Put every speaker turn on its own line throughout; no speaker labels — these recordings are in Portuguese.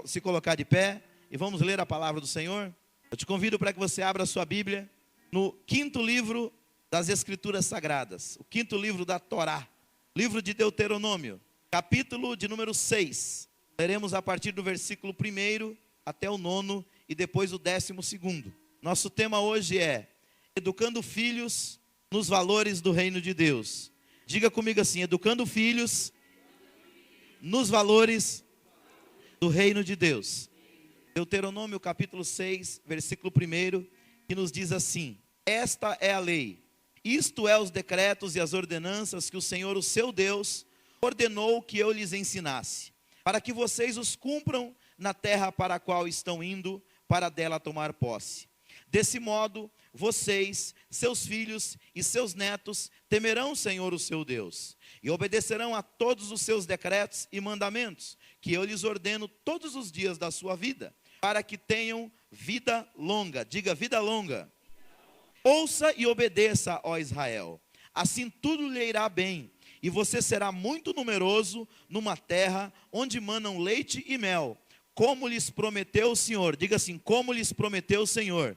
se colocar de pé e vamos ler a palavra do Senhor. Eu te convido para que você abra a sua Bíblia no quinto livro das Escrituras Sagradas, o quinto livro da Torá, livro de Deuteronômio, capítulo de número 6. Leremos a partir do versículo 1 até o 9 e depois o 12º. Nosso tema hoje é educando filhos nos valores do reino de Deus. Diga comigo assim: educando filhos nos valores do reino de Deus. Deuteronômio capítulo 6, versículo 1, que nos diz assim: esta é a lei, isto é os decretos e as ordenanças que o Senhor, o seu Deus, ordenou que eu lhes ensinasse, para que vocês os cumpram na terra para a qual estão indo, para dela tomar posse. Desse modo, vocês, seus filhos e seus netos temerão o Senhor, o seu Deus, e obedecerão a todos os seus decretos e mandamentos, que eu lhes ordeno todos os dias da sua vida, para que tenham vida longa. Diga: vida longa. Ouça e obedeça, ó Israel, assim tudo lhe irá bem, e você será muito numeroso numa terra onde manam leite e mel, como lhes prometeu o Senhor. Diga assim: como lhes prometeu o Senhor,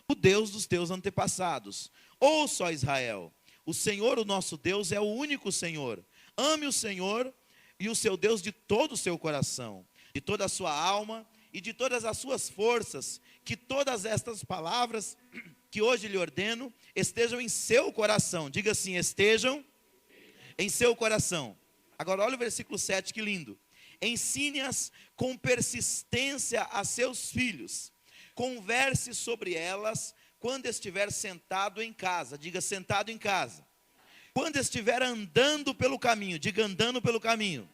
o Deus dos teus antepassados. Ouça, ó Israel, o Senhor, o nosso Deus, é o único Senhor. Ame o Senhor e o seu Deus de todo o seu coração, de toda a sua alma e de todas as suas forças. Que todas estas palavras que hoje lhe ordeno estejam em seu coração. Diga assim: estejam em seu coração. Agora olha o versículo 7, que lindo. Ensine-as com persistência a seus filhos. Converse sobre elas quando estiver sentado em casa. Diga: sentado em casa. Quando estiver andando pelo caminho. Diga: andando pelo caminho.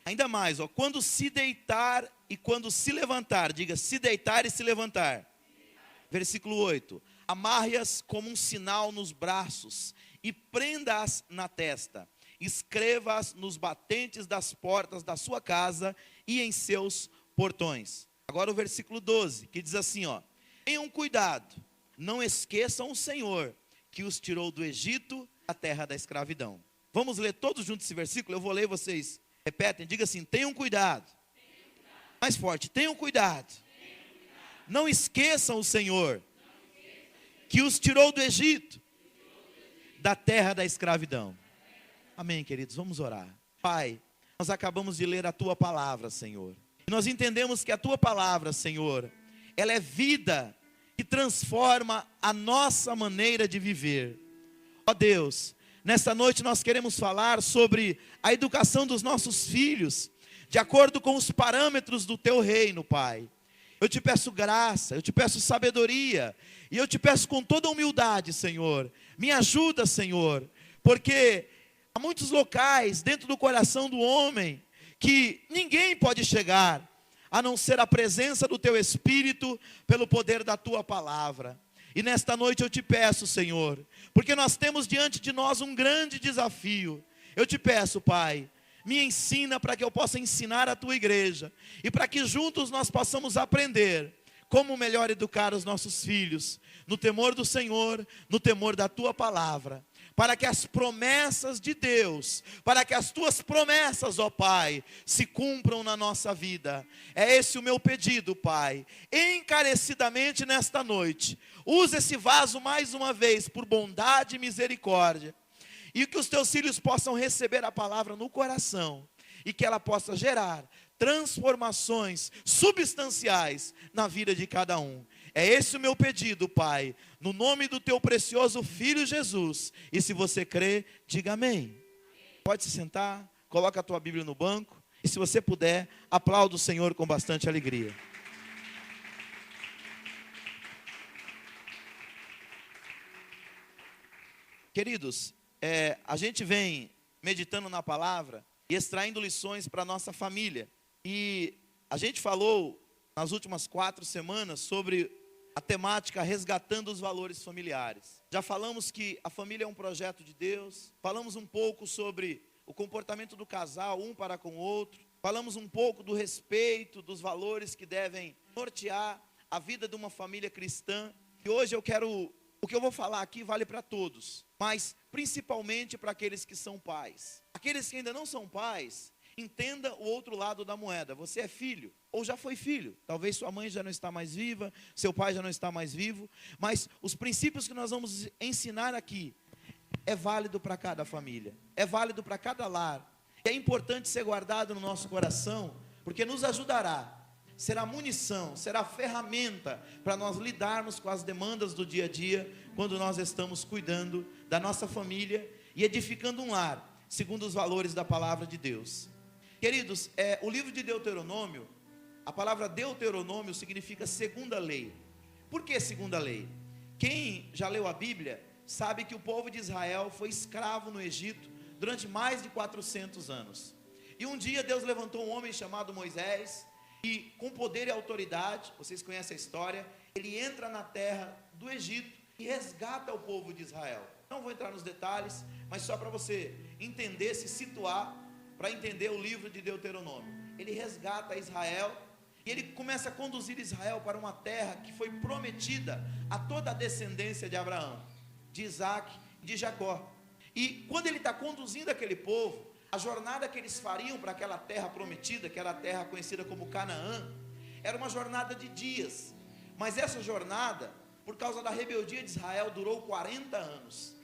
Ainda mais, ó, quando se deitar e quando se levantar. Diga: se deitar e se levantar. Versículo 8. Amarre-as como um sinal nos braços e prenda-as na testa. Escreva-as nos batentes das portas da sua casa e em seus portões. Agora o versículo 12, que diz assim, ó: tenham cuidado, não esqueçam o Senhor, que os tirou do Egito, da terra da escravidão. Vamos ler todos juntos esse versículo? Eu vou ler, vocês repetem. Diga assim: tenham cuidado. Mais forte: tenham cuidado. Não esqueçam o Senhor, que os tirou do Egito, da terra da escravidão. Amém, queridos, vamos orar. Pai, nós acabamos de ler a Tua palavra, Senhor. E nós entendemos que a Tua palavra, Senhor, ela é vida que transforma a nossa maneira de viver. Ó Deus, nesta noite nós queremos falar sobre a educação dos nossos filhos, de acordo com os parâmetros do Teu reino, Pai. Eu te peço graça, eu te peço sabedoria, e eu te peço com toda humildade, Senhor, me ajuda, Senhor, porque há muitos locais dentro do coração do homem que ninguém pode chegar, a não ser a presença do Teu Espírito, pelo poder da Tua palavra. E nesta noite eu te peço, Senhor, porque nós temos diante de nós um grande desafio. Eu te peço, Pai, me ensina para que eu possa ensinar a Tua igreja, e para que juntos nós possamos aprender como melhor educar os nossos filhos, no temor do Senhor, no temor da Tua palavra, para que as promessas de Deus, para que as Tuas promessas, ó Pai, se cumpram na nossa vida. É esse o meu pedido, Pai, encarecidamente nesta noite. Usa esse vaso mais uma vez, por bondade e misericórdia, e que os Teus filhos possam receber a palavra no coração, e que ela possa gerar transformações substanciais na vida de cada um. É esse o meu pedido, Pai, no nome do Teu precioso Filho Jesus. E se você crê, diga amém. Pode se sentar, coloca a tua Bíblia no banco, e se você puder, aplauda o Senhor com bastante alegria. Queridos, a gente vem meditando na palavra e extraindo lições para a nossa família. E a gente falou nas últimas 4 semanas sobre a temática resgatando os valores familiares. Já falamos que a família é um projeto de Deus. Falamos um pouco sobre o comportamento do casal, um para com o outro. Falamos um pouco do respeito, dos valores que devem nortear a vida de uma família cristã. E hoje o que eu vou falar aqui vale para todos, mas principalmente para aqueles que são pais. Aqueles que ainda não são pais, Entenda o outro lado da moeda. Você é filho, ou já foi filho. Talvez sua mãe já não está mais viva, seu pai já não está mais vivo. Mas os princípios que nós vamos ensinar aqui é válido para cada família, é válido para cada lar. É importante ser guardado no nosso coração, porque nos ajudará, será munição, será ferramenta para nós lidarmos com as demandas do dia a dia, quando nós estamos cuidando da nossa família e edificando um lar, segundo os valores da palavra de Deus. Queridos, o livro de Deuteronômio, a palavra Deuteronômio significa segunda lei. Por que segunda lei? Quem já leu a Bíblia sabe que o povo de Israel foi escravo no Egito durante mais de 400 anos. E um dia Deus levantou um homem chamado Moisés, e com poder e autoridade, vocês conhecem a história, ele entra na terra do Egito e resgata o povo de Israel. Não vou entrar nos detalhes, mas só para você entender, se situar, para entender o livro de Deuteronômio. Ele resgata Israel e ele começa a conduzir Israel para uma terra que foi prometida a toda a descendência de Abraão, de Isaac e de Jacó. E quando ele está conduzindo aquele povo, a jornada que eles fariam para aquela terra prometida, que era a terra conhecida como Canaã, era uma jornada de dias. Mas essa jornada, por causa da rebeldia de Israel, durou 40 anos.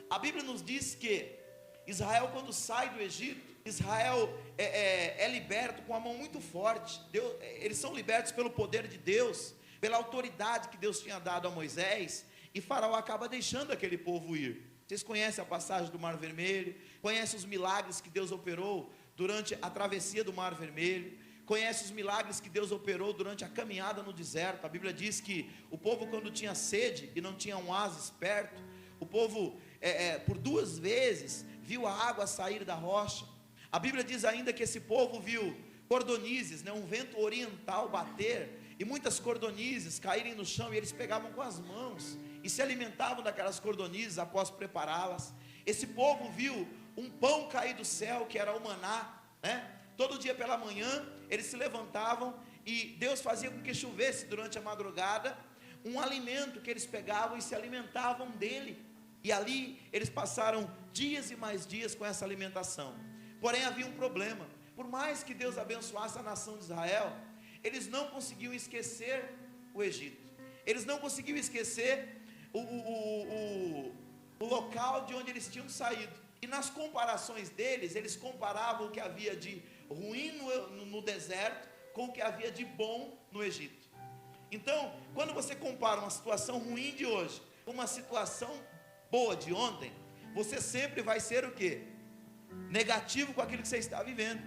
A Bíblia nos diz que Israel, quando sai do Egito, Israel é liberto com a mão muito forte. Eles são libertos pelo poder de Deus, pela autoridade que Deus tinha dado a Moisés, e Faraó acaba deixando aquele povo ir. Vocês conhecem a passagem do Mar Vermelho, conhecem os milagres que Deus operou durante a travessia do Mar Vermelho, conhecem os milagres que Deus operou durante a caminhada no deserto. A Bíblia diz que o povo, quando tinha sede e não tinha um oásis perto, o povo por 2 vezes viu a água sair da rocha. A Bíblia diz ainda que esse povo viu cordonizes, um vento oriental bater, e muitas cordonizes caírem no chão, e eles pegavam com as mãos e se alimentavam daquelas cordonizes após prepará-las. Esse povo viu um pão cair do céu, que era o maná, todo dia pela manhã eles se levantavam e Deus fazia com que chovesse durante a madrugada um alimento que eles pegavam e se alimentavam dele, e ali eles passaram dias e mais dias com essa alimentação. Porém havia um problema: por mais que Deus abençoasse a nação de Israel, eles não conseguiam esquecer o Egito, eles não conseguiam esquecer o local de onde eles tinham saído. E nas comparações deles, eles comparavam o que havia de ruim no deserto com o que havia de bom no Egito. Então, quando você compara uma situação ruim de hoje com uma situação boa de ontem, você sempre vai ser o quê? Negativo com aquilo que você está vivendo.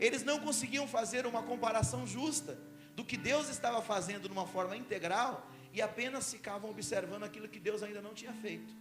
Eles não conseguiam fazer uma comparação justa do que Deus estava fazendo de uma forma integral, e apenas ficavam observando aquilo que Deus ainda não tinha feito.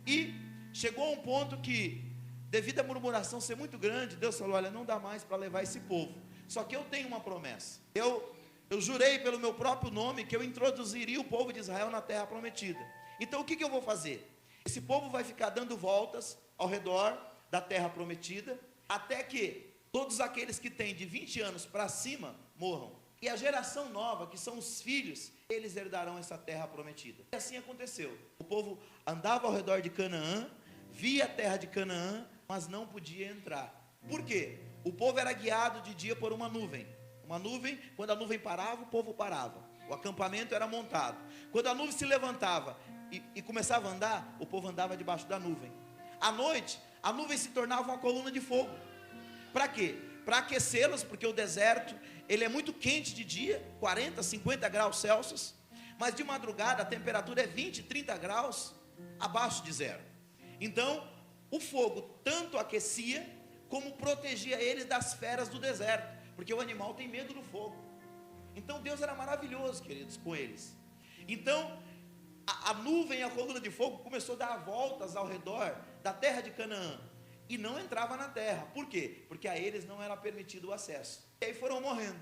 E chegou a um ponto que, devido à murmuração ser muito grande, Deus falou: olha, não dá mais para levar esse povo, só que eu tenho uma promessa. Eu jurei pelo meu próprio nome que eu introduziria o povo de Israel na terra prometida. Então o que eu vou fazer? Esse povo vai ficar dando voltas ao redor da terra prometida, até que todos aqueles que têm de 20 anos para cima morram, e a geração nova, que são os filhos, eles herdarão essa terra prometida. E assim aconteceu. O povo andava ao redor de Canaã, via a terra de Canaã, mas não podia entrar. Por quê? O povo era guiado de dia por uma nuvem. Uma nuvem, quando a nuvem parava, o povo parava. O acampamento era montado. Quando a nuvem se levantava e começava a andar, o povo andava debaixo da nuvem. À noite, a nuvem se tornava uma coluna de fogo. Para quê? Para aquecê-los, porque o deserto, ele é muito quente de dia, 40, 50 graus Celsius, mas de madrugada a temperatura é 20, 30 graus abaixo de zero. Então, o fogo tanto aquecia, como protegia eles das feras do deserto, porque o animal tem medo do fogo. Então Deus era maravilhoso, queridos, com eles. Então, a nuvem e a coluna de fogo começou a dar voltas ao redor da terra de Canaã, e não entrava na terra. Por quê? Porque a eles não era permitido o acesso. E aí foram morrendo,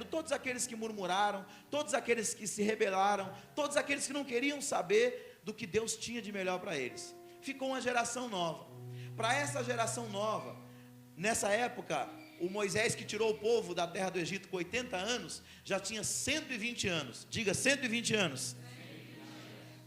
todos aqueles que murmuraram, todos aqueles que se rebelaram, todos aqueles que não queriam saber do que Deus tinha de melhor para eles. Ficou uma geração nova. Para essa geração nova, nessa época, o Moisés, que tirou o povo da terra do Egito com 80 anos, já tinha 120 anos. Diga, 120 anos.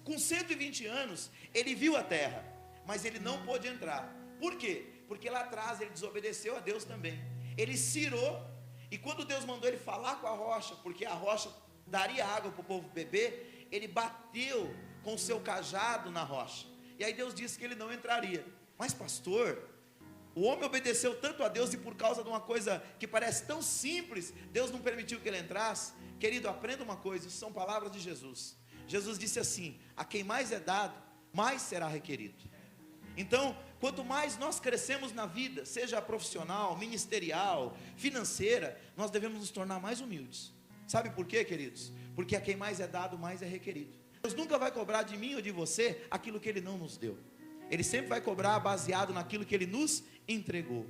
Com 120 anos, ele viu a terra, mas ele não pôde entrar. Por quê? Porque lá atrás ele desobedeceu a Deus também. Ele cirou, e quando Deus mandou ele falar com a rocha, porque a rocha daria água para o povo beber, ele bateu com o seu cajado na rocha. E aí Deus disse que ele não entraria. Mas pastor, o homem obedeceu tanto a Deus, e por causa de uma coisa que parece tão simples, Deus não permitiu que ele entrasse. Querido, aprenda uma coisa, isso são palavras de Jesus. Jesus disse assim: a quem mais é dado, mais será requerido. Então, quanto mais nós crescemos na vida, seja profissional, ministerial, financeira, nós devemos nos tornar mais humildes. Sabe por quê, queridos? Porque a quem mais é dado, mais é requerido. Deus nunca vai cobrar de mim ou de você aquilo que Ele não nos deu. Ele sempre vai cobrar baseado naquilo que Ele nos entregou.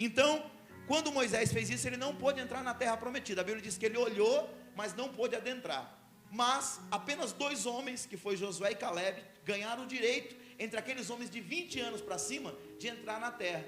Então, quando Moisés fez isso, ele não pôde entrar na terra prometida. A Bíblia diz que ele olhou, mas não pôde adentrar. Mas apenas 2 homens, que foi Josué e Caleb, ganharam o direito, entre aqueles homens de 20 anos para cima, de entrar na terra.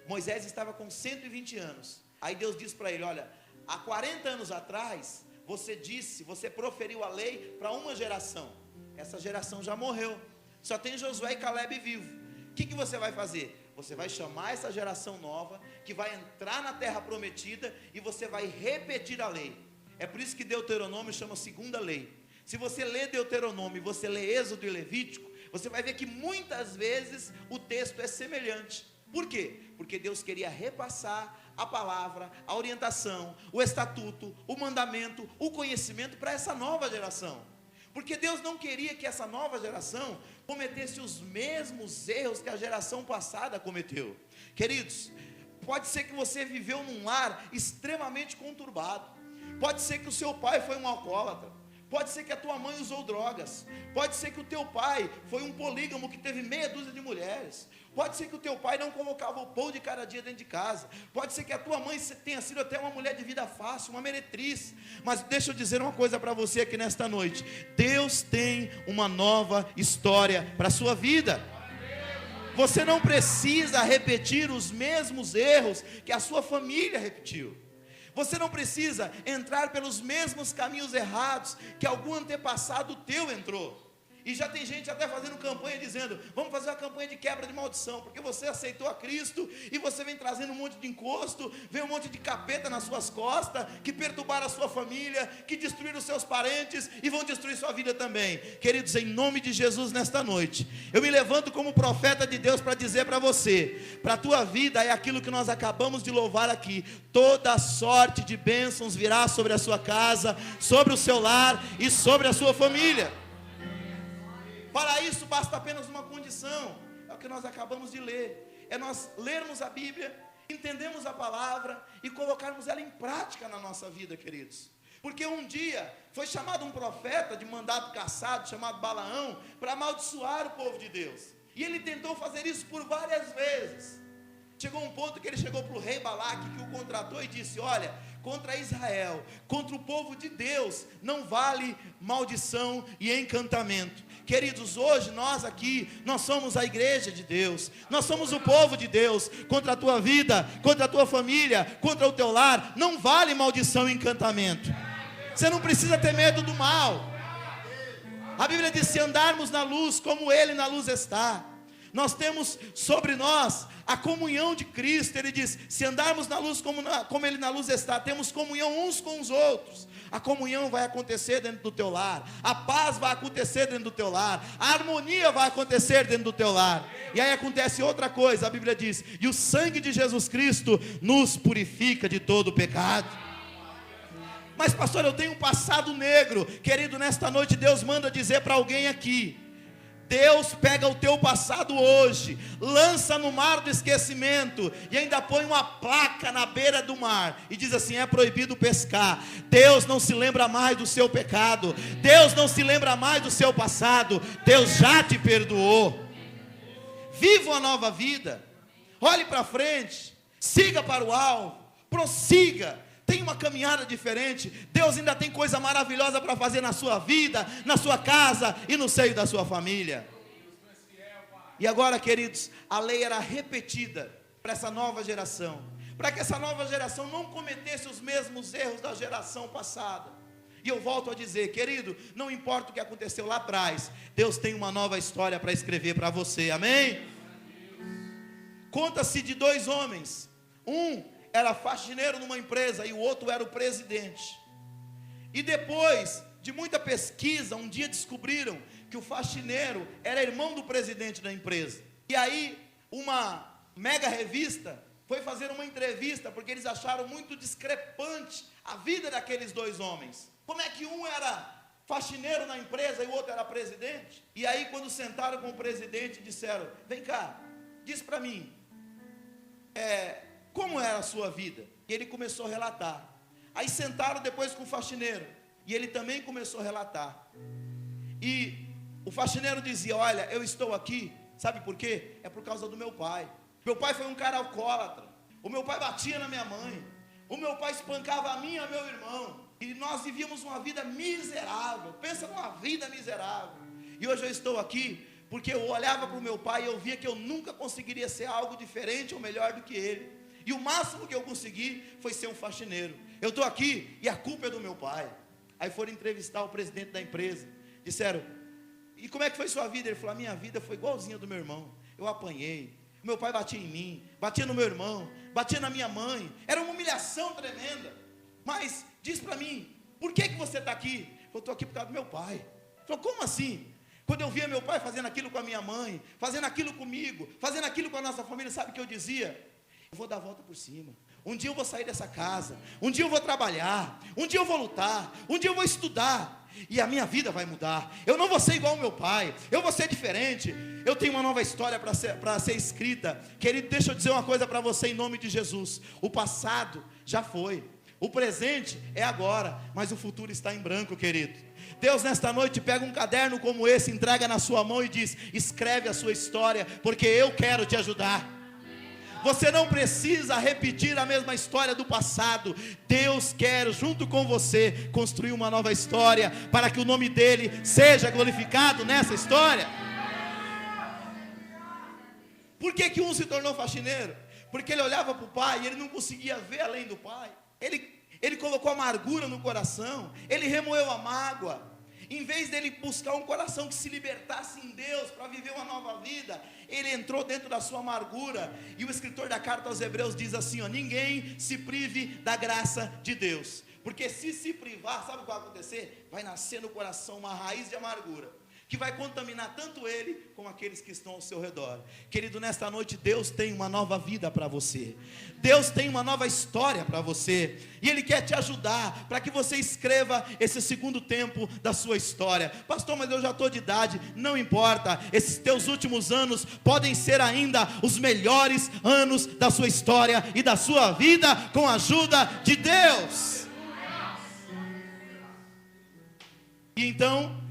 Moisés estava com 120 anos. Aí Deus disse para ele: olha, há 40 anos atrás, você proferiu a lei para uma geração. Essa geração já morreu. Só tem Josué e Caleb vivo. O que você vai fazer? Você vai chamar essa geração nova, que vai entrar na terra prometida, e você vai repetir a lei. É por isso que Deuteronômio chama segunda lei. Se você lê Deuteronômio e você lê Êxodo e Levítico, você vai ver que muitas vezes o texto é semelhante. Por quê? Porque Deus queria repassar a palavra, a orientação, o estatuto, o mandamento, o conhecimento para essa nova geração. Porque Deus não queria que essa nova geração cometesse os mesmos erros que a geração passada cometeu. Queridos, pode ser que você viveu num lar extremamente conturbado. Pode ser que o seu pai foi um alcoólatra. Pode ser que a tua mãe usou drogas. Pode ser que o teu pai foi um polígamo que teve meia dúzia de mulheres. Pode ser que o teu pai não colocava o pão de cada dia dentro de casa. Pode ser que a tua mãe tenha sido até uma mulher de vida fácil, uma meretriz. Mas deixa eu dizer uma coisa para você aqui nesta noite: Deus tem uma nova história para a sua vida. Você não precisa repetir os mesmos erros que a sua família repetiu. Você não precisa entrar pelos mesmos caminhos errados que algum antepassado teu entrou. E já tem gente até fazendo campanha dizendo: vamos fazer uma campanha de quebra de maldição, porque você aceitou a Cristo e você vem trazendo um monte de encosto, vem um monte de capeta nas suas costas, que perturbaram a sua família, que destruíram os seus parentes e vão destruir sua vida também. Queridos, em nome de Jesus, nesta noite, eu me levanto como profeta de Deus para dizer para você: para a tua vida é aquilo que nós acabamos de louvar aqui. Toda sorte de bênçãos virá sobre a sua casa, sobre o seu lar e sobre a sua família. Para isso basta apenas uma condição, é o que nós acabamos de ler, é nós lermos a Bíblia, entendermos a palavra e colocarmos ela em prática na nossa vida, queridos. Porque um dia foi chamado um profeta de mandado caçado, chamado Balaão, para amaldiçoar o povo de Deus, e ele tentou fazer isso por várias vezes. Chegou um ponto que ele chegou para o rei Balaque, que o contratou, e disse: olha, contra Israel, contra o povo de Deus, não vale maldição e encantamento. Queridos, hoje nós aqui, nós somos a igreja de Deus, nós somos o povo de Deus. Contra a tua vida, contra a tua família, contra o teu lar, não vale maldição e encantamento. Você não precisa ter medo do mal. A Bíblia diz: se andarmos na luz como Ele na luz está. Nós temos sobre nós a comunhão de Cristo. Ele diz: se andarmos na luz como Ele na luz está, temos comunhão uns com os outros. A comunhão vai acontecer dentro do teu lar, a paz vai acontecer dentro do teu lar, a harmonia vai acontecer dentro do teu lar. E aí acontece outra coisa, a Bíblia diz: e o sangue de Jesus Cristo nos purifica de todo o pecado. Mas pastor, eu tenho um passado negro. Querido, nesta noite Deus manda dizer para alguém aqui: Deus pega o teu passado hoje, lança no mar do esquecimento, e ainda põe uma placa na beira do mar, e diz assim: é proibido pescar. Deus não se lembra mais do seu pecado, Deus não se lembra mais do seu passado, Deus já te perdoou. Viva uma nova vida, olhe para frente, siga para o alvo, prossiga. Tem uma caminhada diferente. Deus ainda tem coisa maravilhosa para fazer na sua vida, na sua casa e no seio da sua família. E agora, queridos, a lei era repetida para essa nova geração, para que essa nova geração não cometesse os mesmos erros da geração passada. E eu volto a dizer, querido, não importa o que aconteceu lá atrás, Deus tem uma nova história para escrever para você, amém? Conta-se de dois homens. Um era faxineiro numa empresa e o outro era o presidente. E depois de muita pesquisa, um dia descobriram que o faxineiro era irmão do presidente da empresa. E aí uma mega revista foi fazer uma entrevista, porque eles acharam muito discrepante a vida daqueles dois homens. Como é que um era faxineiro na empresa e o outro era presidente? E aí quando sentaram com o presidente, disseram: vem cá, diz para mim, como era a sua vida? E ele começou a relatar. Aí sentaram depois com o faxineiro, e ele também começou a relatar. E o faxineiro dizia: olha, eu estou aqui, sabe por quê? É por causa do meu pai. Meu pai foi um cara alcoólatra. O meu pai batia na minha mãe. O meu pai espancava a mim e a meu irmão. E nós vivíamos uma vida miserável. Pensa numa vida miserável. E hoje eu estou aqui porque eu olhava para o meu pai e eu via que eu nunca conseguiria ser algo diferente ou melhor do que ele. E o máximo que eu consegui foi ser um faxineiro. Eu estou aqui e a culpa é do meu pai. Aí foram entrevistar o presidente da empresa. Disseram: e como é que foi sua vida? Ele falou: a minha vida foi igualzinha do meu irmão. Eu apanhei. Meu pai batia em mim, batia no meu irmão, batia na minha mãe. Era uma humilhação tremenda. Mas diz para mim, por que você está aqui? Eu estou aqui por causa do meu pai. Ele falou: como assim? Quando eu via meu pai fazendo aquilo com a minha mãe, fazendo aquilo comigo, fazendo aquilo com a nossa família, sabe o que eu dizia? Eu vou dar a volta por cima. Um dia eu vou sair dessa casa. Um dia eu vou trabalhar. Um dia eu vou lutar. Um dia eu vou estudar. E a minha vida vai mudar. Eu não vou ser igual ao meu pai. Eu vou ser diferente. Eu tenho uma nova história para ser escrita. Querido, deixa eu dizer uma coisa para você em nome de Jesus. O passado já foi. O presente é agora. Mas o futuro está em branco, querido. Deus nesta noite pega um caderno como esse, entrega na sua mão e diz: escreve a sua história, porque eu quero te ajudar. Você não precisa repetir a mesma história do passado. Deus quer, junto com você, construir uma nova história, para que o nome dele seja glorificado nessa história. Por que um se tornou faxineiro? Porque ele olhava para o pai e ele não conseguia ver além do pai. Ele colocou amargura no coração. Ele remoeu a mágoa. Em vez dele buscar um coração que se libertasse em Deus para viver uma nova vida, ele entrou dentro da sua amargura. E o escritor da carta aos Hebreus diz assim: ninguém se prive da graça de Deus, porque se privar, sabe o que vai acontecer? Vai nascer no coração uma raiz de amargura, que vai contaminar tanto ele como aqueles que estão ao seu redor. Querido, nesta noite Deus tem uma nova vida para você. Deus tem uma nova história para você. E Ele quer te ajudar para que você escreva esse segundo tempo da sua história. Pastor, mas eu já estou de idade. Não importa, esses teus últimos anos podem ser ainda os melhores anos da sua história e da sua vida, com a ajuda de Deus. E então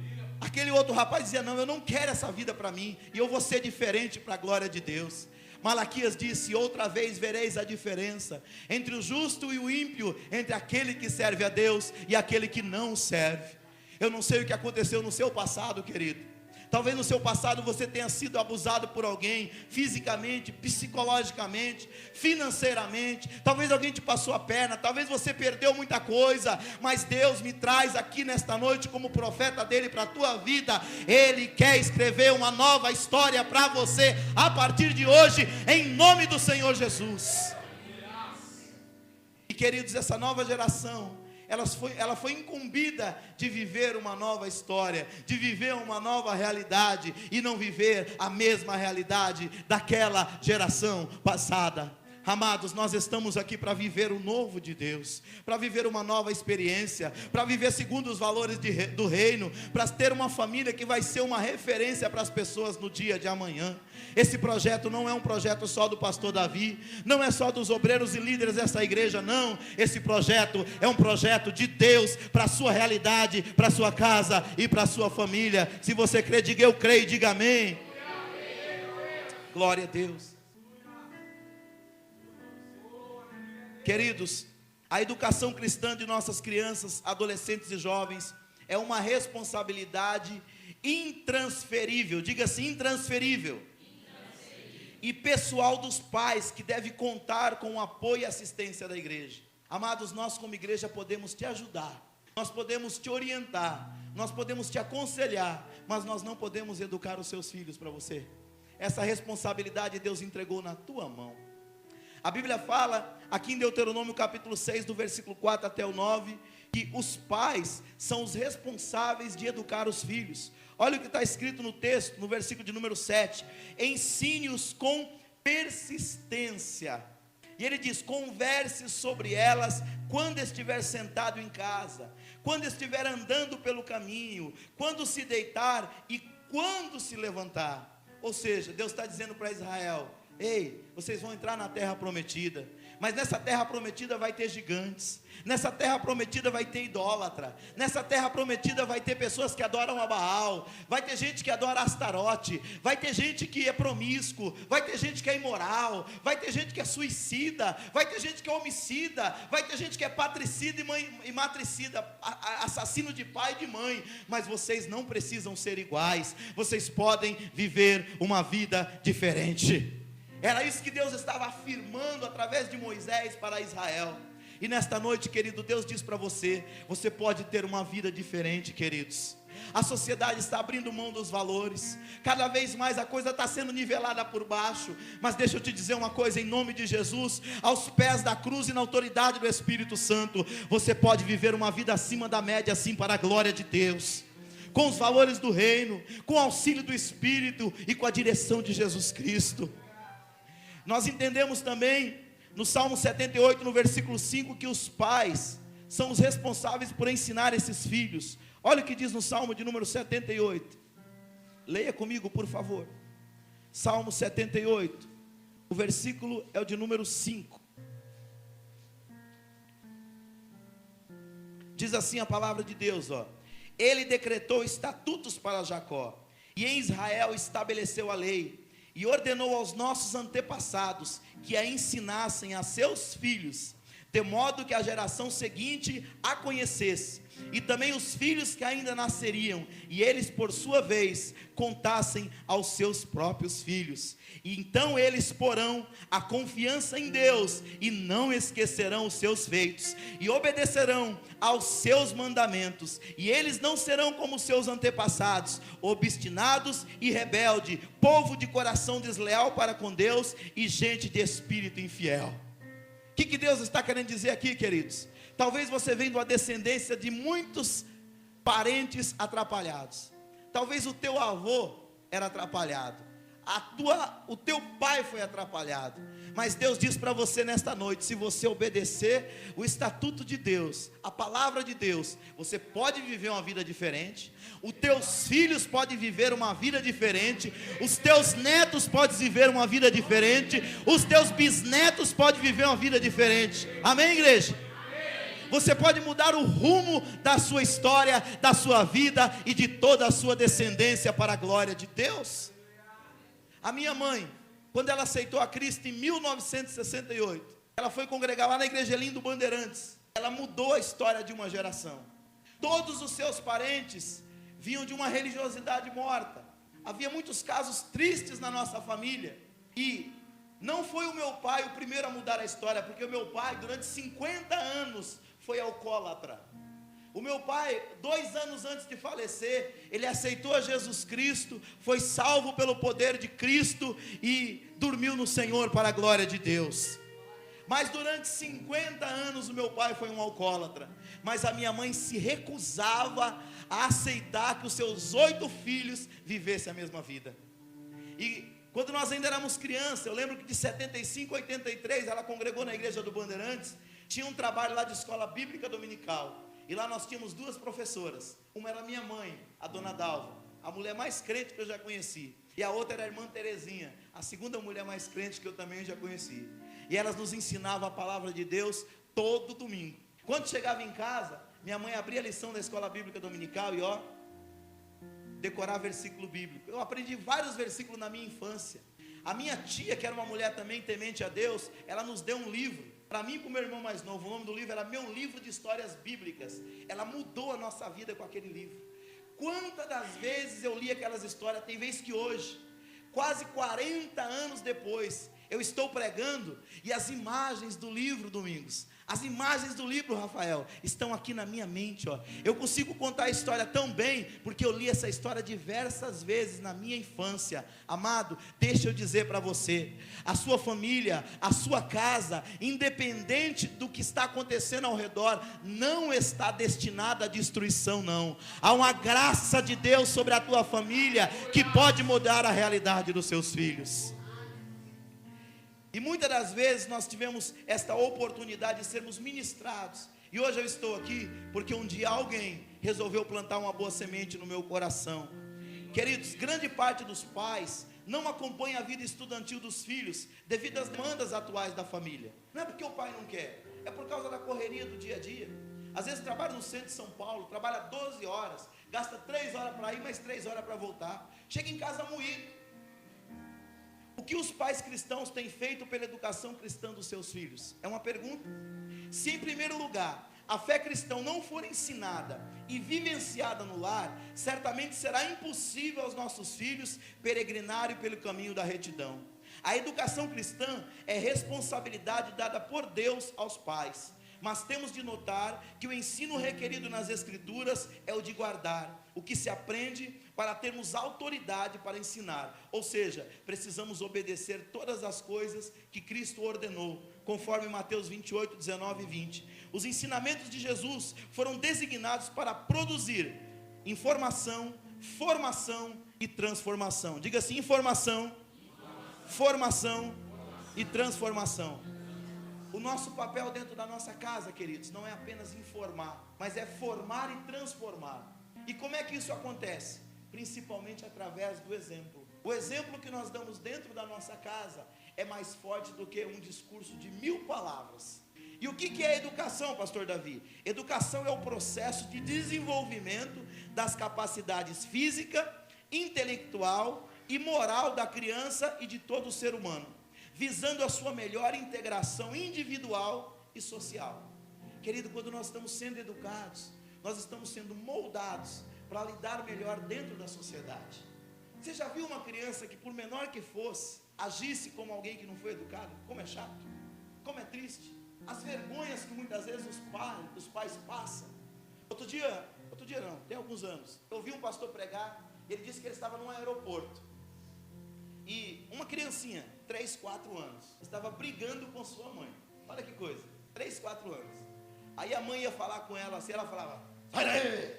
aquele outro rapaz dizia: não, eu não quero essa vida para mim, e eu vou ser diferente para a glória de Deus. Malaquias disse: outra vez vereis a diferença entre o justo e o ímpio, entre aquele que serve a Deus e aquele que não serve. Eu não sei o que aconteceu no seu passado, querido. Talvez no seu passado você tenha sido abusado por alguém, fisicamente, psicologicamente, financeiramente. Talvez alguém te passou a perna, talvez você perdeu muita coisa. Mas Deus me traz aqui nesta noite como profeta dele para a tua vida. Ele quer escrever uma nova história para você a partir de hoje, em nome do Senhor Jesus. E queridos, essa nova geração, ela foi incumbida de viver uma nova história, de viver uma nova realidade, e não viver a mesma realidade daquela geração passada. Amados, nós estamos aqui para viver o novo de Deus, para viver uma nova experiência, para viver segundo os valores do reino, para ter uma família que vai ser uma referência para as pessoas no dia de amanhã. Esse projeto não é um projeto só do pastor Davi, não é só dos obreiros e líderes dessa igreja, não. Esse projeto é um projeto de Deus para a sua realidade, para a sua casa e para a sua família. Se você crê, diga eu creio, diga amém. Glória a Deus. Queridos, a educação cristã de nossas crianças, adolescentes e jovens é uma responsabilidade intransferível, diga assim, intransferível, e pessoal dos pais, que deve contar com o apoio e assistência da igreja. Amados, nós como igreja podemos te ajudar, nós podemos te orientar, nós podemos te aconselhar, mas nós não podemos educar os seus filhos para você. essa responsabilidade Deus entregou na tua mão. A Bíblia fala, aqui em Deuteronômio capítulo 6, do versículo 4 até o 9, que os pais são os responsáveis de educar os filhos. Olha o que está escrito no texto, no versículo de número 7, ensine-os com persistência. E ele diz, converse sobre elas quando estiver sentado em casa, quando estiver andando pelo caminho, quando se deitar e quando se levantar. Ou seja, Deus está dizendo para Israel, ei, vocês vão entrar na terra prometida, mas nessa terra prometida vai ter gigantes, nessa terra prometida vai ter idólatra, nessa terra prometida vai ter pessoas que adoram a Baal, vai ter gente que adora Astarote, vai ter gente que é promíscuo, vai ter gente que é imoral, vai ter gente que é suicida, vai ter gente que é homicida, vai ter gente que é patricida e matricida, assassino de pai e de mãe, mas vocês não precisam ser iguais, vocês podem viver uma vida diferente. Era isso que Deus estava afirmando através de Moisés para Israel. E nesta noite, querido, Deus diz para você, você pode ter uma vida diferente, queridos. A sociedade está abrindo mão dos valores, cada vez mais a coisa está sendo nivelada por baixo, mas deixa eu te dizer uma coisa, em nome de Jesus, aos pés da cruz e na autoridade do Espírito Santo, você pode viver uma vida acima da média, assim, para a glória de Deus, com os valores do reino, com o auxílio do Espírito e com a direção de Jesus Cristo. Nós entendemos também, no Salmo 78, no versículo 5, que os pais são os responsáveis por ensinar esses filhos. Olha o que diz no Salmo de número 78. Leia comigo, por favor. Salmo 78, o versículo é o de número 5. Diz assim a palavra de Deus, ó. Ele decretou estatutos para Jacó, e em Israel estabeleceu a lei, e ordenou aos nossos antepassados que a ensinassem a seus filhos, de modo que a geração seguinte a conhecesse, e também os filhos que ainda nasceriam, e eles por sua vez contassem aos seus próprios filhos. E então eles porão a confiança em Deus, e não esquecerão os seus feitos, e obedecerão aos seus mandamentos, e eles não serão como seus antepassados, obstinados e rebelde, povo de coração desleal para com Deus, e gente de espírito infiel. O que Deus está querendo dizer aqui, queridos? Talvez você venha de uma descendência de muitos parentes atrapalhados. Talvez o teu avô era atrapalhado, o teu pai foi atrapalhado, mas Deus diz para você nesta noite, se você obedecer o estatuto de Deus, a palavra de Deus, você pode viver uma vida diferente, os teus filhos podem viver uma vida diferente, os teus netos podem viver uma vida diferente, os teus bisnetos podem viver uma vida diferente. Amém, igreja? Você pode mudar o rumo da sua história, da sua vida e de toda a sua descendência para a glória de Deus. A minha mãe, quando ela aceitou a Cristo em 1968, ela foi congregar lá na Igreja Elim do Bandeirantes. Ela mudou a história de uma geração. Todos os seus parentes vinham de uma religiosidade morta. Havia muitos casos tristes na nossa família. E não foi o meu pai o primeiro a mudar a história, porque o meu pai, durante 50 anos, foi alcoólatra. O meu pai, 2 anos antes de falecer, ele aceitou a Jesus Cristo, foi salvo pelo poder de Cristo e dormiu no Senhor para a glória de Deus. Mas durante 50 anos o meu pai foi um alcoólatra, mas a minha mãe se recusava a aceitar que os seus 8 filhos vivessem a mesma vida. E quando nós ainda éramos crianças, eu lembro que de 75 a 83, ela congregou na Igreja do Bandeirantes, tinha um trabalho lá de escola bíblica dominical, e lá nós tínhamos 2 professoras, uma era minha mãe, a dona Dalva, a mulher mais crente que eu já conheci, e a outra era a irmã Terezinha, a segunda mulher mais crente que eu também já conheci, e elas nos ensinavam a palavra de Deus todo domingo. Quando chegava em casa, minha mãe abria a lição da escola bíblica dominical e decorar versículo bíblico. Eu aprendi vários versículos na minha infância. A minha tia, que era uma mulher também temente a Deus, ela nos deu um livro, para mim e para o meu irmão mais novo. O nome do livro era Meu Livro de Histórias Bíblicas. Ela mudou a nossa vida com aquele livro. Quantas das vezes eu li aquelas histórias, tem vez que hoje, quase 40 anos depois, Eu estou pregando e as imagens do livro, Domingos, as imagens do livro, Rafael, estão aqui na minha mente, ó. Eu consigo contar a história tão bem, porque eu li essa história diversas vezes na minha infância. Amado, deixa eu dizer para você, a sua família, a sua casa, independente do que está acontecendo ao redor, não está destinada à destruição, não. Há uma graça de Deus sobre a tua família, que pode mudar a realidade dos seus filhos. E muitas das vezes nós tivemos esta oportunidade de sermos ministrados. E hoje eu estou aqui porque um dia alguém resolveu plantar uma boa semente no meu coração. Queridos, grande parte dos pais não acompanha a vida estudantil dos filhos devido às demandas atuais da família. Não é porque o pai não quer, é por causa da correria do dia a dia. Às vezes trabalha no centro de São Paulo, trabalha 12 horas, gasta 3 horas para ir, mais 3 horas para voltar. Chega em casa moído. O que os pais cristãos têm feito pela educação cristã dos seus filhos? É uma pergunta. Se em primeiro lugar a fé cristã não for ensinada e vivenciada no lar, certamente será impossível aos nossos filhos peregrinarem pelo caminho da retidão. A educação cristã é responsabilidade dada por Deus aos pais, mas temos de notar que o ensino requerido nas Escrituras é o de guardar o que se aprende, para termos autoridade para ensinar. Ou seja, precisamos obedecer todas as coisas que Cristo ordenou, conforme Mateus 28, 19 e 20. Os ensinamentos de Jesus foram designados para produzir informação, formação e transformação. Diga assim: informação, formação e transformação. O nosso papel dentro da nossa casa, queridos, não é apenas informar, mas é formar e transformar. E como é que isso acontece? Principalmente através do exemplo. O exemplo que nós damos dentro da nossa casa é mais forte do que um discurso de 1000 palavras. E o que é educação, pastor Davi? Educação é o processo de desenvolvimento das capacidades física, intelectual e moral da criança e de todo ser humano, visando a sua melhor integração individual e social. Querido, quando nós estamos sendo educados, nós estamos sendo moldados para lidar melhor dentro da sociedade. Você já viu uma criança que, por menor que fosse, agisse como alguém que não foi educado? Como é chato, como é triste, as vergonhas que muitas vezes os pais passam. Outro dia não, tem alguns anos, eu ouvi um pastor pregar, ele disse que ele estava num aeroporto, e uma criancinha, 3, 4 anos, estava brigando com sua mãe. Olha que coisa, 3, 4 anos. Aí a mãe ia falar com ela assim, ela falava: sai daí!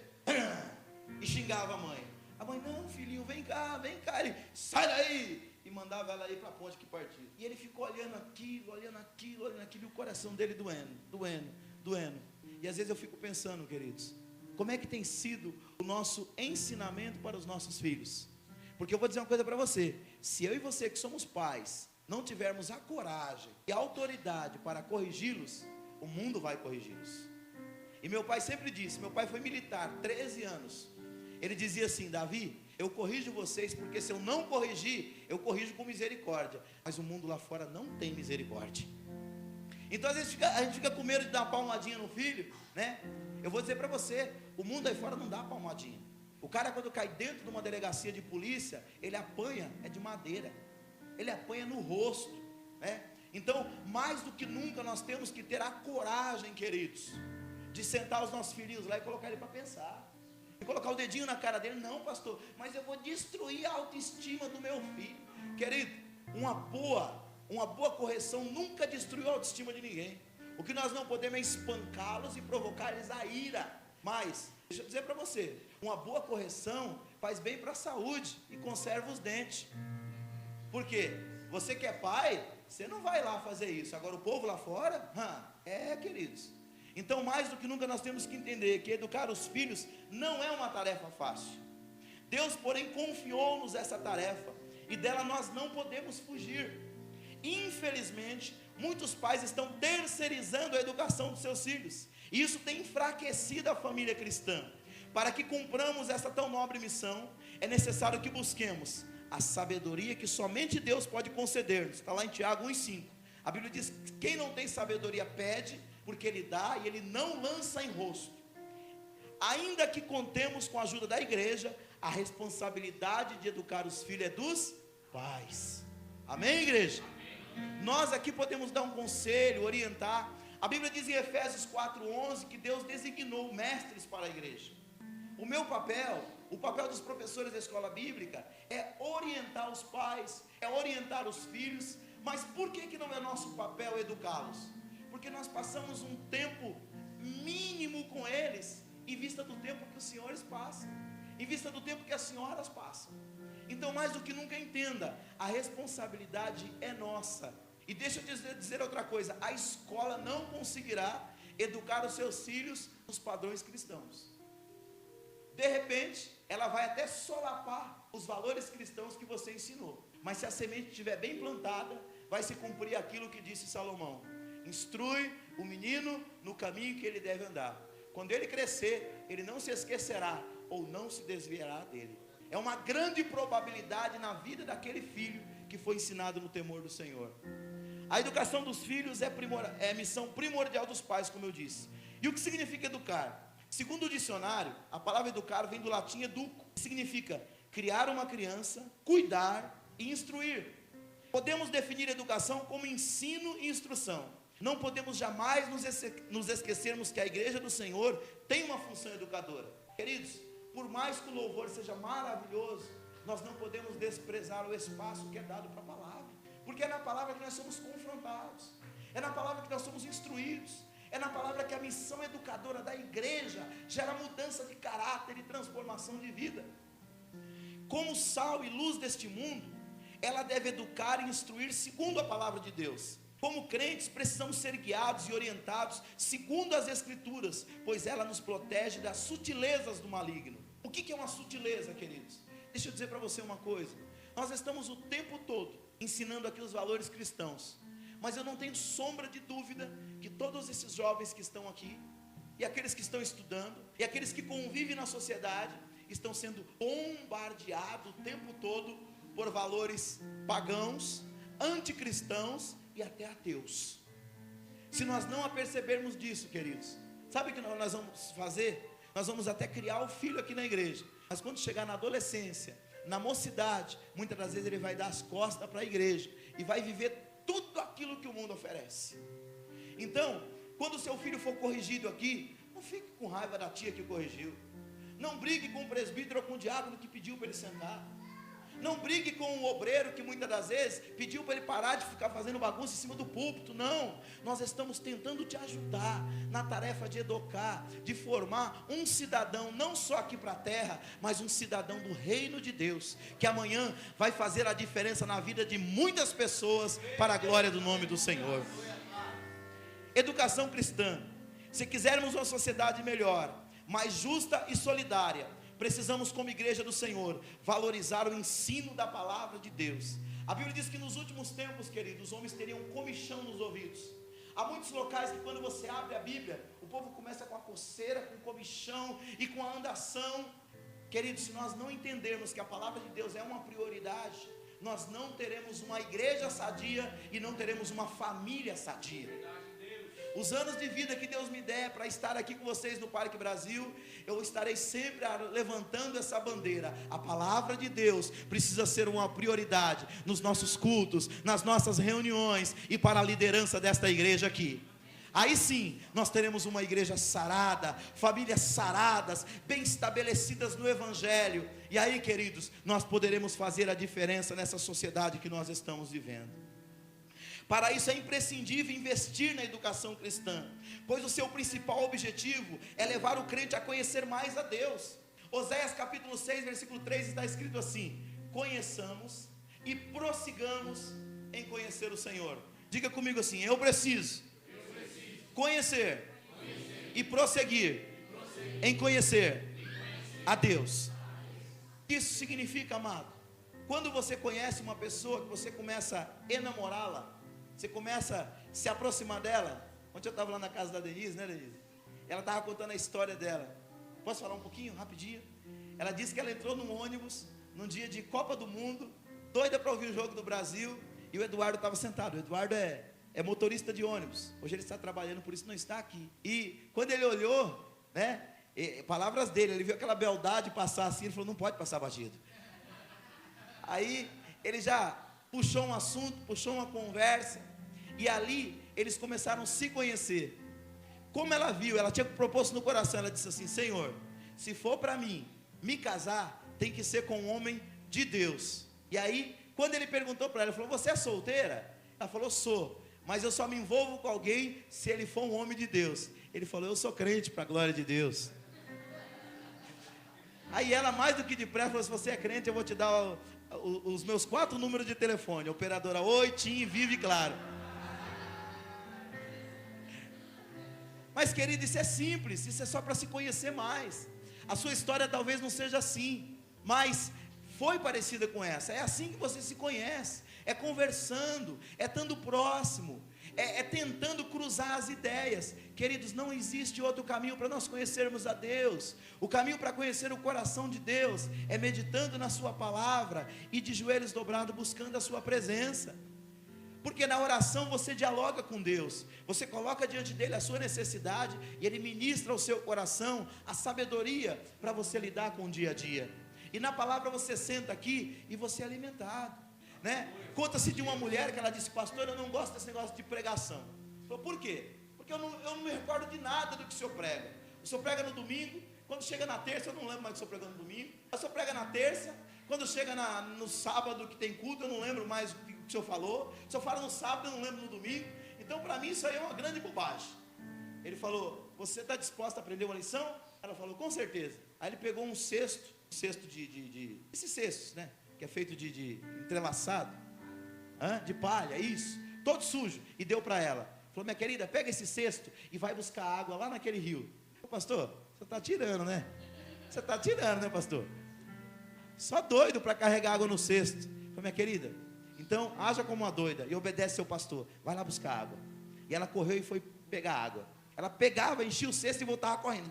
E xingava a mãe. A mãe: não, filhinho, vem cá, ele: sai daí! E mandava ela ir para a ponte que partiu. E ele ficou olhando aquilo, e o coração dele doendo. E às vezes eu fico pensando, queridos, como é que tem sido o nosso ensinamento para os nossos filhos? Porque eu vou dizer uma coisa para você: se eu e você que somos pais, não tivermos a coragem e a autoridade para corrigi-los, o mundo vai corrigi-los. E meu pai sempre disse, meu pai foi militar, 13 anos. Ele dizia assim: Davi, eu corrijo vocês, porque se eu não corrigir, eu corrijo com misericórdia. Mas o mundo lá fora não tem misericórdia. Então às vezes a gente fica com medo de dar uma palmadinha no filho, né? Eu vou dizer para você, o mundo aí fora não dá palmadinha. O cara, quando cai dentro de uma delegacia de polícia, ele apanha, é de madeira, ele apanha no rosto, né? Então, mais do que nunca, nós temos que ter a coragem, queridos, de sentar os nossos filhinhos lá e colocar ele para pensar, e colocar o dedinho na cara dele: não, pastor, mas eu vou destruir a autoestima do meu filho. Querido, uma boa correção nunca destruiu a autoestima de ninguém. O que nós não podemos é espancá-los e provocar-lhes a ira. Mas, deixa eu dizer para você, uma boa correção faz bem para a saúde e conserva os dentes. Por quê? Você que é pai, você não vai lá fazer isso. Agora o povo lá fora, queridos. Então, mais do que nunca, nós temos que entender que educar os filhos não é uma tarefa fácil. Deus, porém, confiou-nos essa tarefa, e dela nós não podemos fugir. Infelizmente, muitos pais estão terceirizando a educação dos seus filhos, e isso tem enfraquecido a família cristã. Para que cumpramos essa tão nobre missão, é necessário que busquemos a sabedoria que somente Deus pode conceder-nos. Está lá em Tiago 1,5. A Bíblia diz que quem não tem sabedoria pede, porque Ele dá e Ele não lança em rosto. Ainda que contemos com a ajuda da igreja, a responsabilidade de educar os filhos é dos pais. Amém, igreja? Nós aqui podemos dar um conselho, orientar. A Bíblia diz em Efésios 4:11 que Deus designou mestres para a igreja. O meu papel, o papel dos professores da escola bíblica é orientar os pais, é orientar os filhos. Mas por que não é nosso papel educá-los? Porque nós passamos um tempo mínimo com eles, em vista do tempo que os senhores passam, em vista do tempo que as senhoras passam. Então, mais do que nunca, entenda, a responsabilidade é nossa. E deixa eu dizer outra coisa: a escola não conseguirá educar os seus filhos nos padrões cristãos. De repente, ela vai até solapar os valores cristãos que você ensinou. Mas se a semente estiver bem plantada, vai se cumprir aquilo que disse Salomão: instrui o menino no caminho que ele deve andar. Quando ele crescer, ele não se esquecerá ou não se desviará dele. É uma grande probabilidade na vida daquele filho que foi ensinado no temor do Senhor. A educação dos filhos é missão primordial dos pais, como eu disse. E o que significa educar? Segundo o dicionário, a palavra educar vem do latim educo, que significa criar uma criança, cuidar e instruir. Podemos definir educação como ensino e instrução. Não podemos jamais nos esquecermos que a igreja do Senhor tem uma função educadora. Queridos, por mais que o louvor seja maravilhoso, nós não podemos desprezar o espaço que é dado para a palavra. Porque é na palavra que nós somos confrontados, é na palavra que nós somos instruídos, é na palavra que a missão educadora da igreja gera mudança de caráter e transformação de vida. Como sal e luz deste mundo, ela deve educar e instruir segundo a palavra de Deus. Como crentes, precisamos ser guiados e orientados segundo as Escrituras, pois ela nos protege das sutilezas do maligno. O que é uma sutileza, queridos? Deixa eu dizer para você uma coisa: nós estamos o tempo todo ensinando aqui os valores cristãos, mas eu não tenho sombra de dúvida que todos esses jovens que estão aqui, e aqueles que estão estudando, e aqueles que convivem na sociedade, estão sendo bombardeados o tempo todo por valores pagãos, anticristãos e até ateus. Se nós não apercebermos disso, queridos, sabe o que nós vamos fazer? Nós vamos até criar o filho aqui na igreja, mas quando chegar na adolescência, na mocidade, muitas das vezes ele vai dar as costas para a igreja e vai viver tudo aquilo que o mundo oferece. Então, quando o seu filho for corrigido aqui, não fique com raiva da tia que corrigiu, não brigue com o presbítero ou com o diácono que pediu para ele sentar, não brigue com o obreiro que muitas das vezes pediu para ele parar de ficar fazendo bagunça em cima do púlpito. Não, nós estamos tentando te ajudar na tarefa de educar, de formar um cidadão, não só aqui para a terra, mas um cidadão do reino de Deus, que amanhã vai fazer a diferença na vida de muitas pessoas, para a glória do nome do Senhor. Educação cristã. Se quisermos uma sociedade melhor, mais justa e solidária, precisamos, como igreja do Senhor, valorizar o ensino da palavra de Deus. A Bíblia diz que nos últimos tempos, queridos, os homens teriam comichão nos ouvidos. Há muitos locais que quando você abre a Bíblia, o povo começa com a coceira, com o comichão e com a andação. Queridos, se nós não entendermos que a palavra de Deus é uma prioridade, nós não teremos uma igreja sadia e não teremos uma família sadia. Os anos de vida que Deus me der para estar aqui com vocês no Parque Brasil, eu estarei sempre levantando essa bandeira. A palavra de Deus precisa ser uma prioridade nos nossos cultos, nas nossas reuniões e para a liderança desta igreja aqui. Aí sim, nós teremos uma igreja sarada, famílias saradas, bem estabelecidas no Evangelho. E aí, queridos, nós poderemos fazer a diferença nessa sociedade que nós estamos vivendo. Para isso é imprescindível investir na educação cristã, pois o seu principal objetivo é levar o crente a conhecer mais a Deus. Oséias capítulo 6, versículo 3 está escrito assim: conheçamos e prossigamos em conhecer o Senhor. Diga comigo assim: eu preciso conhecer e prosseguir em conhecer a Deus. Isso significa, amado, quando você conhece uma pessoa, que você começa a enamorá-la, você começa a se aproximar dela. Ontem eu estava lá na casa da Denise, né, Denise? Ela estava contando a história dela. Posso falar um pouquinho, rapidinho? Ela disse que ela entrou num ônibus, num dia de Copa do Mundo, doida para ouvir o jogo do Brasil, e o Eduardo estava sentado. O Eduardo é motorista de ônibus. Hoje ele está trabalhando, por isso não está aqui. E quando ele olhou, né, palavras dele, ele viu aquela beldade passar assim, ele falou: não pode passar batido. Aí ele já puxou um assunto, puxou uma conversa, e ali eles começaram a se conhecer. Como ela viu, ela tinha proposto no coração, ela disse assim: Senhor, se for para mim me casar, tem que ser com um homem de Deus. E aí, quando ele perguntou para ela, ele falou: você é solteira? Ela falou: sou, mas eu só me envolvo com alguém se ele for um homem de Deus. Ele falou: eu sou crente, para a glória de Deus. Aí ela, mais do que depressa, falou: se você é crente, eu vou te dar os meus 4 números de telefone: operadora Oi, TIM, Vivo e Claro. Mas querido, isso é simples, isso é só para se conhecer mais. A sua história talvez não seja assim, mas foi parecida com essa. É assim que você se conhece, é conversando, é estando próximo, é tentando cruzar as ideias. Queridos, não existe outro caminho para nós conhecermos a Deus. O caminho para conhecer o coração de Deus é meditando na sua palavra e de joelhos dobrados buscando a sua presença. Porque na oração você dialoga com Deus, você coloca diante dele a sua necessidade, e ele ministra ao seu coração a sabedoria para você lidar com o dia a dia. E na palavra você senta aqui e você é alimentado, né? Conta-se de uma mulher que ela disse: pastor, eu não gosto desse negócio de pregação. Falou: por quê? Porque eu não me recordo de nada do que o senhor prega. O senhor prega no domingo, quando chega na terça eu não lembro mais do que o senhor pregou no domingo. O senhor prega na terça, quando chega no sábado que tem culto, eu não lembro mais o que o senhor falou. O senhor fala no sábado, eu não lembro no domingo. Então para mim isso aí é uma grande bobagem. Ele falou: você está disposta a aprender uma lição? Ela falou: com certeza. Aí ele pegou um cesto esses cestos, né, que é feito de entrelaçado, de palha, isso, todo sujo, e deu para ela. Falou: minha querida, pega esse cesto e vai buscar água lá naquele rio. Pastor, você está tirando, né? Você está tirando, né, pastor? Só doido para carregar água no cesto. Falei: minha querida, então haja como uma doida e obedece seu pastor, vai lá buscar água. E ela correu e foi pegar água. Ela pegava, enchia o cesto e voltava correndo.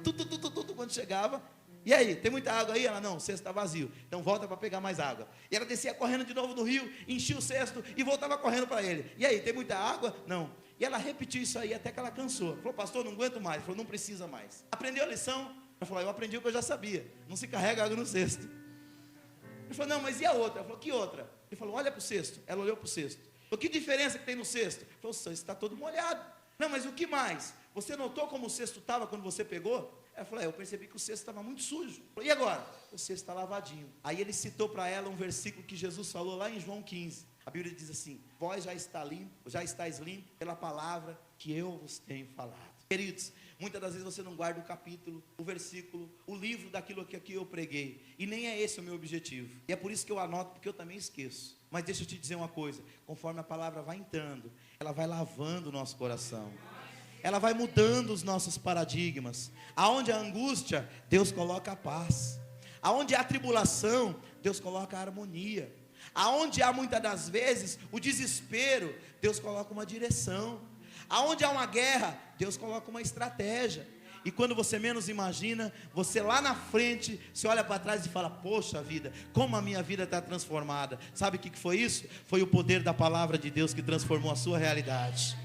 Quando chegava: e aí, tem muita água aí? Ela: não, o cesto está vazio, então volta para pegar mais água. E ela descia correndo de novo no rio, enchia o cesto e voltava correndo para ele. E aí, tem muita água? Não. E ela repetiu isso aí até que ela cansou. Falou: pastor, não aguento mais. Falou: não precisa mais. Aprendeu a lição? Ela falou: eu aprendi o que eu já sabia, não se carrega água no cesto. Ele falou: não, mas e a outra? Ela falou: que outra? Ele falou: olha para o cesto. Ela olhou para o cesto. Falou: que diferença que tem no cesto? Ele falou: o cesto está todo molhado. Não, mas o que mais? Você notou como o cesto estava quando você pegou? Ela falou: eu percebi que o cesto estava muito sujo. Falei: e agora? O cesto está lavadinho. Aí ele citou para ela um versículo que Jesus falou lá em João 15. A Bíblia diz assim: vós já estáis limpos pela palavra que eu vos tenho falado. Queridos, muitas das vezes você não guarda o capítulo, o versículo, o livro daquilo que aqui eu preguei, e nem é esse o meu objetivo. E é por isso que eu anoto, porque eu também esqueço. Mas deixa eu te dizer uma coisa: conforme a palavra vai entrando, ela vai lavando o nosso coração, ela vai mudando os nossos paradigmas. Aonde há angústia, Deus coloca a paz. Aonde há tribulação, Deus coloca a harmonia. Aonde há muitas das vezes o desespero, Deus coloca uma direção. Aonde há uma guerra, Deus coloca uma estratégia. E quando você menos imagina, você lá na frente, você olha para trás e fala: poxa vida, como a minha vida está transformada. Sabe o que foi isso? Foi o poder da palavra de Deus que transformou a sua realidade.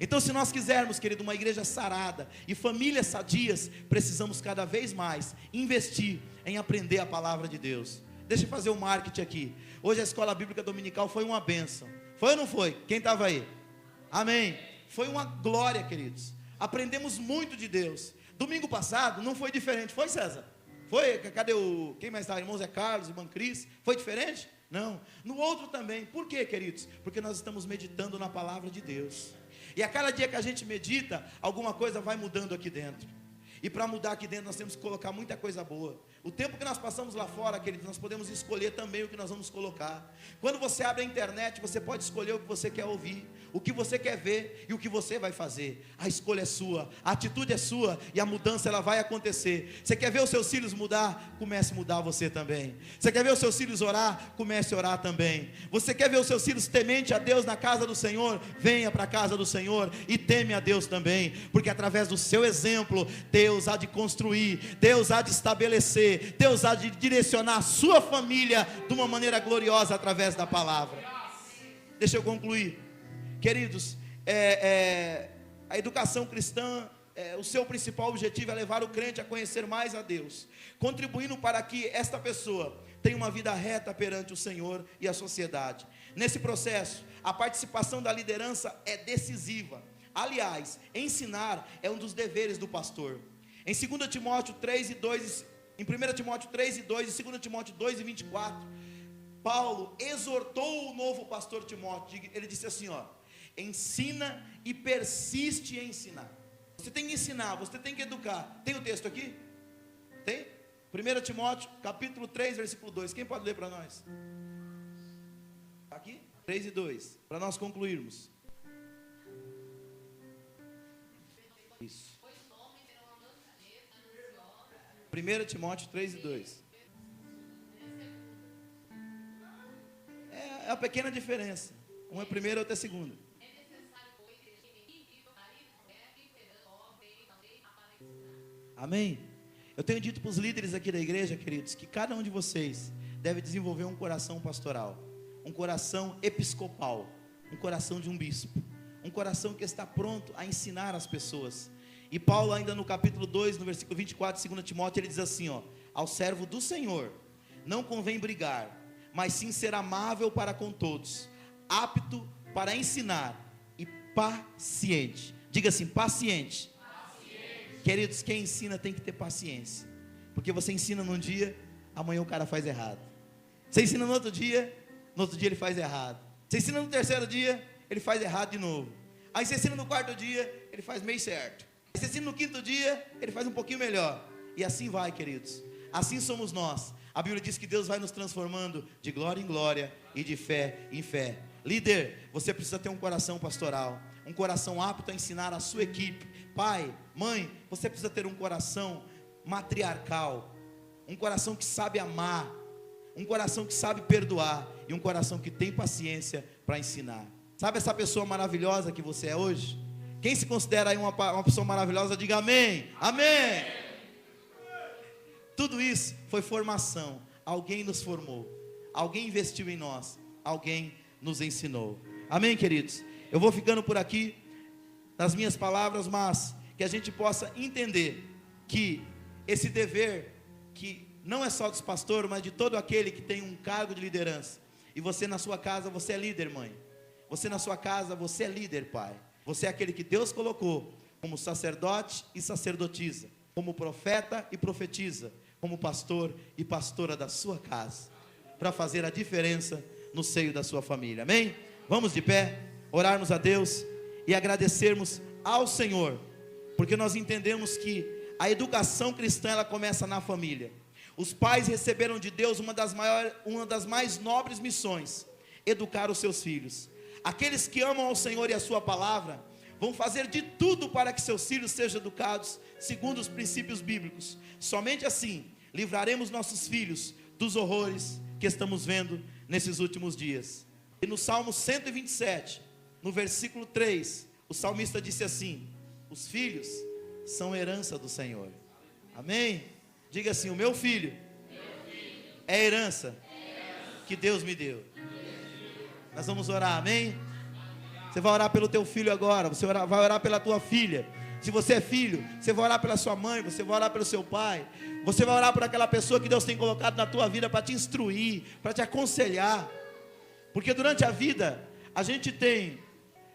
Então, se nós quisermos, querido, uma igreja sarada e famílias sadias, precisamos cada vez mais investir em aprender a palavra de Deus. Deixa eu fazer um marketing aqui. Hoje a escola bíblica dominical foi uma bênção. Foi ou não foi? Quem estava aí? Amém. Foi uma glória, queridos. Aprendemos muito de Deus. Domingo passado não foi diferente. Foi, César? Foi? Cadê quem mais estava? Irmão Zé Carlos, irmão Cris? Foi diferente? Não. No outro também. Por quê, queridos? Porque nós estamos meditando na palavra de Deus. E a cada dia que a gente medita, alguma coisa vai mudando aqui dentro. E para mudar aqui dentro nós temos que colocar muita coisa boa. O tempo que nós passamos lá fora, queridos, nós podemos escolher também o que nós vamos colocar. Quando você abre a internet, você pode escolher o que você quer ouvir, o que você quer ver e o que você vai fazer. A escolha é sua, a atitude é sua e a mudança ela vai acontecer. Você quer ver os seus filhos mudar? Comece a mudar você também. Você quer ver os seus filhos orar? Comece a orar também. Você quer ver os seus filhos temente a Deus na casa do Senhor? Venha para a casa do Senhor e teme a Deus também, porque através do seu exemplo, Deus há de construir, Deus há de estabelecer, Deus há de direcionar a sua família de uma maneira gloriosa através da palavra. Deixa eu concluir. Queridos, a educação cristã, o seu principal objetivo é levar o crente a conhecer mais a Deus, contribuindo para que esta pessoa tenha uma vida reta perante o Senhor e a sociedade. Nesse processo, a participação da liderança é decisiva. Aliás, ensinar é um dos deveres do pastor. Em 2 Timóteo 3 e 2, em 1 Timóteo 3 e 2 e 2 Timóteo 2 e 24, Paulo exortou o novo pastor Timóteo. Ele disse assim, ensina e persiste em ensinar. Você tem que ensinar, você tem que educar. Tem o texto aqui? Tem? 1 Timóteo, capítulo 3, versículo 2. Quem pode ler para nós? Aqui? 3 e 2, para nós concluirmos. Isso. 1 Timóteo 3 e 2. É a pequena diferença. Um é primeiro, outro é segundo. Amém? Eu tenho dito para os líderes aqui da igreja, queridos, que cada um de vocês deve desenvolver um coração pastoral, um coração episcopal, um coração de um bispo, um coração que está pronto a ensinar as pessoas. E Paulo ainda no capítulo 2, no versículo 24, 2 Timóteo, ele diz assim, ao servo do Senhor, não convém brigar, mas sim ser amável para com todos, apto para ensinar e paciente. Diga assim, paciente. Queridos, quem ensina tem que ter paciência, porque você ensina num dia, amanhã o cara faz errado. Você ensina no outro dia ele faz errado. Você ensina no terceiro dia, ele faz errado de novo. Aí você ensina no quarto dia, ele faz meio certo. Aí você ensina no quinto dia, ele faz um pouquinho melhor. E assim vai, queridos. Assim somos nós. A Bíblia diz que Deus vai nos transformando de glória em glória e de fé em fé. Líder, você precisa ter um coração pastoral, um coração apto a ensinar a sua equipe. Pai, mãe, você precisa ter um coração matriarcal, um coração que sabe amar, um coração que sabe perdoar e um coração que tem paciência para ensinar. Sabe essa pessoa maravilhosa que você é hoje? Quem se considera aí uma pessoa maravilhosa, diga amém, amém. Tudo isso foi formação. Alguém nos formou, alguém investiu em nós, alguém nos ensinou. Amém, queridos? Eu vou ficando por aqui nas minhas palavras, mas que a gente possa entender que esse dever, que não é só dos pastores, mas de todo aquele que tem um cargo de liderança. E você na sua casa, você é líder, mãe. Você na sua casa, você é líder, pai. Você é aquele que Deus colocou como sacerdote e sacerdotisa, como profeta e profetiza, como pastor e pastora da sua casa, para fazer a diferença no seio da sua família. Amém? Vamos de pé, orarmos a Deus e agradecermos ao Senhor, porque nós entendemos que a educação cristã, ela começa na família. Os pais receberam de Deus uma das mais nobres missões: educar os seus filhos. Aqueles que amam ao Senhor e a sua palavra vão fazer de tudo para que seus filhos sejam educados segundo os princípios bíblicos. Somente assim livraremos nossos filhos dos horrores que estamos vendo nesses últimos dias. E no Salmo 127, no versículo 3, o salmista disse assim: os filhos são herança do Senhor. Amém? Diga assim: o meu filho é herança que Deus me deu. Nós vamos orar, amém? Você vai orar pelo teu filho agora, você vai orar pela tua filha. Se você é filho, você vai orar pela sua mãe, você vai orar pelo seu pai, você vai orar por aquela pessoa que Deus tem colocado na tua vida para te instruir, para te aconselhar. Porque durante a vida, a gente tem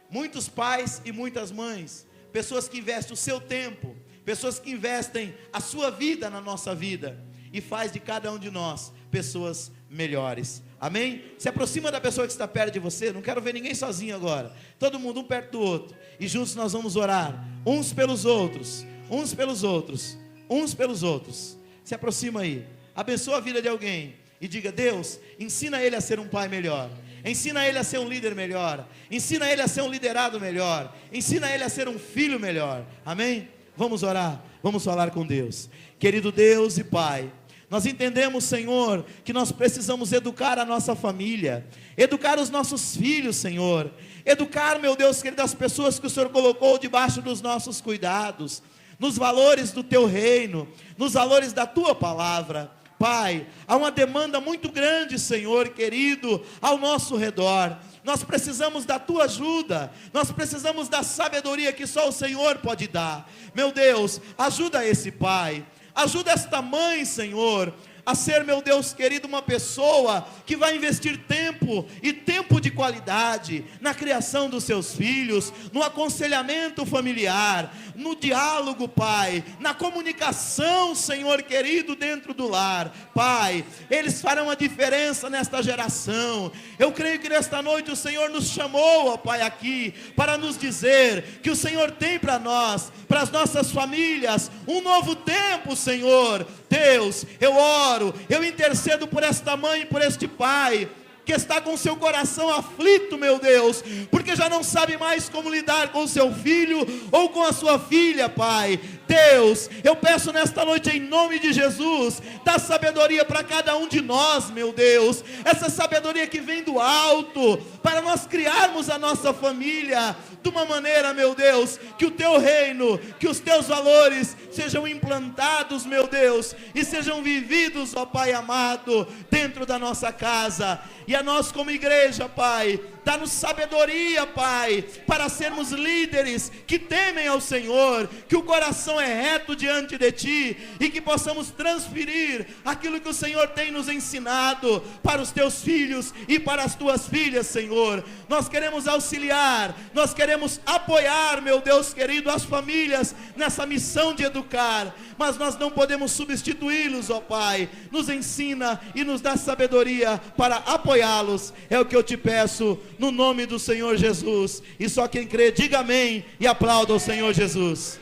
muitos pais e muitas mães, pessoas que investem o seu tempo, pessoas que investem a sua vida na nossa vida, e faz de cada um de nós pessoas melhores. Amém? Se aproxima da pessoa que está perto de você. Não quero ver ninguém sozinho agora. Todo mundo um perto do outro. E juntos nós vamos orar. Uns pelos outros. Uns pelos outros. Uns pelos outros. Se aproxima aí. Abençoa a vida de alguém. E diga: Deus, ensina ele a ser um pai melhor. Ensina ele a ser um líder melhor. Ensina ele a ser um liderado melhor. Ensina ele a ser um filho melhor. Amém? Vamos orar. Vamos falar com Deus. Querido Deus e Pai, nós entendemos, Senhor, que nós precisamos educar a nossa família, educar os nossos filhos, Senhor, educar, meu Deus querido, as pessoas que o Senhor colocou debaixo dos nossos cuidados, nos valores do Teu reino, nos valores da Tua palavra. Pai, há uma demanda muito grande, Senhor querido, ao nosso redor. Nós precisamos da Tua ajuda, nós precisamos da sabedoria que só o Senhor pode dar. Meu Deus, ajuda esse pai, ajuda esta mãe, Senhor, a ser, meu Deus querido, uma pessoa que vai investir tempo, e tempo de qualidade, na criação dos seus filhos, no aconselhamento familiar, no diálogo, Pai, na comunicação, Senhor querido, dentro do lar. Pai, eles farão a diferença nesta geração. Eu creio que nesta noite o Senhor nos chamou, ó Pai, aqui, para nos dizer que o Senhor tem para nós, para as nossas famílias, um novo tempo, Senhor. Deus, eu oro, eu intercedo por esta mãe e por este pai, que está com seu coração aflito, meu Deus, porque já não sabe mais como lidar com o seu filho, ou com a sua filha, Pai. Deus, eu peço nesta noite, em nome de Jesus, dá sabedoria para cada um de nós, meu Deus, essa sabedoria que vem do alto, para nós criarmos a nossa família, de uma maneira, meu Deus, que o teu reino, que os teus valores sejam implantados, meu Deus, e sejam vividos, ó Pai amado, dentro da nossa casa. E a nós como igreja, Pai, dá-nos sabedoria, Pai, para sermos líderes que temem ao Senhor, que o coração é reto diante de Ti, e que possamos transferir aquilo que o Senhor tem nos ensinado para os Teus filhos e para as Tuas filhas, Senhor. Nós queremos auxiliar, nós queremos apoiar, meu Deus querido, as famílias nessa missão de educar, mas nós não podemos substituí-los, ó Pai. Nos ensina e nos dá sabedoria para apoiá-los, é o que eu te peço, no nome do Senhor Jesus. E só quem crê, diga amém e aplauda o Senhor Jesus.